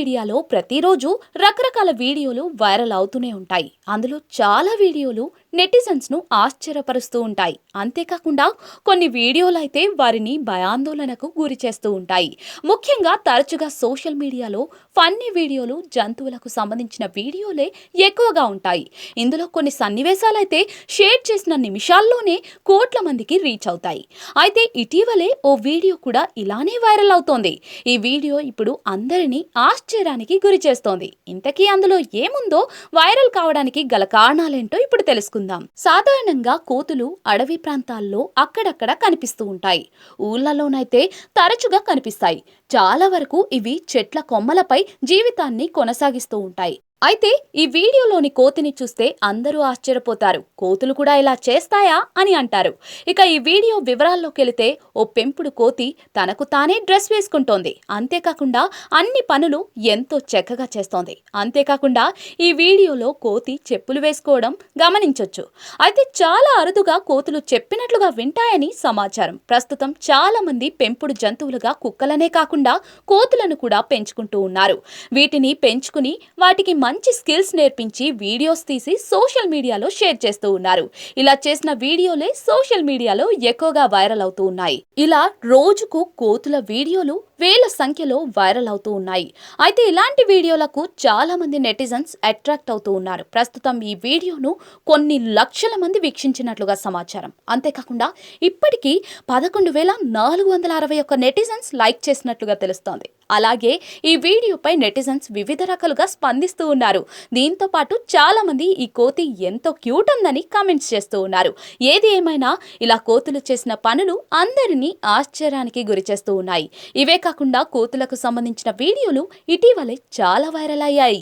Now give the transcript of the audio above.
మీడియాలో ప్రతిరోజు రకరకాల వీడియోలు వైరల్ అవుతూనే ఉంటాయి. అందులో చాలా వీడియోలు నెటిజన్స్ ను ఆశ్చర్యపరుస్తూ ఉంటాయి. అంతేకాకుండా కొన్ని వీడియోలు అయితే వారిని భయాందోళనకు గురి చేస్తూ ఉంటాయి. ముఖ్యంగా తరచుగా సోషల్ మీడియాలో ఫన్నీ వీడియోలు, జంతువులకు సంబంధించిన వీడియోలే ఎక్కువగా ఉంటాయి. ఇందులో కొన్ని సన్నివేశాలైతే షేర్ చేసిన నిమిషాల్లోనే కోట్ల మందికి రీచ్ అవుతాయి. అయితే ఇటీవలే ఓ వీడియో కూడా ఇలానే వైరల్ అవుతోంది. ఈ వీడియో ఇప్పుడు అందరినీ ఆశ్చర్యానికి గురి చేస్తోంది. ఇంతకీ అందులో ఏముందో, వైరల్ కావడానికి గల కారణాలేంటో ఇప్పుడు తెలుసుకుందాం. సాధారణంగా కోతులు అడవి ప్రాంతాల్లో అక్కడక్కడ కనిపిస్తూ ఉంటాయి. ఊళ్ళలోనైతే తరచుగా కనిపిస్తాయి. చాలా వరకు ఇవి చెట్ల కొమ్మలపై జీవితాన్ని కొనసాగిస్తూ ఉంటాయి. అయితే ఈ వీడియోలోని కోతిని చూస్తే అందరూ ఆశ్చర్యపోతారు. కోతులు కూడా ఇలా చేస్తాయా అని అంటారు. ఇక ఈ వీడియో వివరాల్లోకి వెళితే, ఓ పెంపుడు కోతి తనకు తానే డ్రెస్ వేసుకుంటోంది. అంతేకాకుండా అన్ని పనులు ఎంతో చక్కగా చేస్తోంది. అంతేకాకుండా ఈ వీడియోలో కోతి చెప్పులు వేసుకోవడం గమనించొచ్చు. అయితే చాలా అరుదుగా కోతులు చెప్పినట్లుగా వింటాయని సమాచారం. ప్రస్తుతం చాలా మంది పెంపుడు జంతువులుగా కుక్కలనే కాకుండా కోతులను కూడా పెంచుకుంటూ ఉన్నారు. వీటిని పెంచుకుని వాటికి మంచి స్కిల్స్ నేర్పించి వీడియోస్ తీసి సోషల్ మీడియాలో షేర్ చేస్తూ ఉన్నారు. ఇలా చేసిన వీడియోలే సోషల్ మీడియాలో ఎక్కువగా వైరల్ అవుతూ ఉన్నాయి. ఇలా రోజుకు కోతుల వీడియోలు వేల సంఖ్యలో వైరల్ అవుతూ ఉన్నాయి. అయితే ఇలాంటి వీడియోలకు చాలా మంది నెటిజన్స్ అట్రాక్ట్ అవుతూ ఉన్నారు. ప్రస్తుతం ఈ వీడియోను కొన్ని లక్షల మంది వీక్షించినట్లుగా సమాచారం. అంతేకాకుండా ఇప్పటికీ 11,461 నెటిజన్స్ లైక్ చేసినట్లుగా తెలుస్తోంది. అలాగే ఈ వీడియోపై నెటిజన్స్ వివిధ రకాలుగా స్పందిస్తూ ఉన్నారు. దీంతో పాటు చాలా మంది ఈ కోతి ఎంతో క్యూట్ ఉందని కామెంట్స్ చేస్తూ ఉన్నారు. ఏది ఏమైనా ఇలా కోతులు చేసిన పనులు అందరినీ ఆశ్చర్యానికి గురి చేస్తూ ఉన్నాయి. ఇవే కాకుండా కోతులకు సంబంధించిన వీడియోలు ఇటీవలే చాలా వైరల్ అయ్యాయి.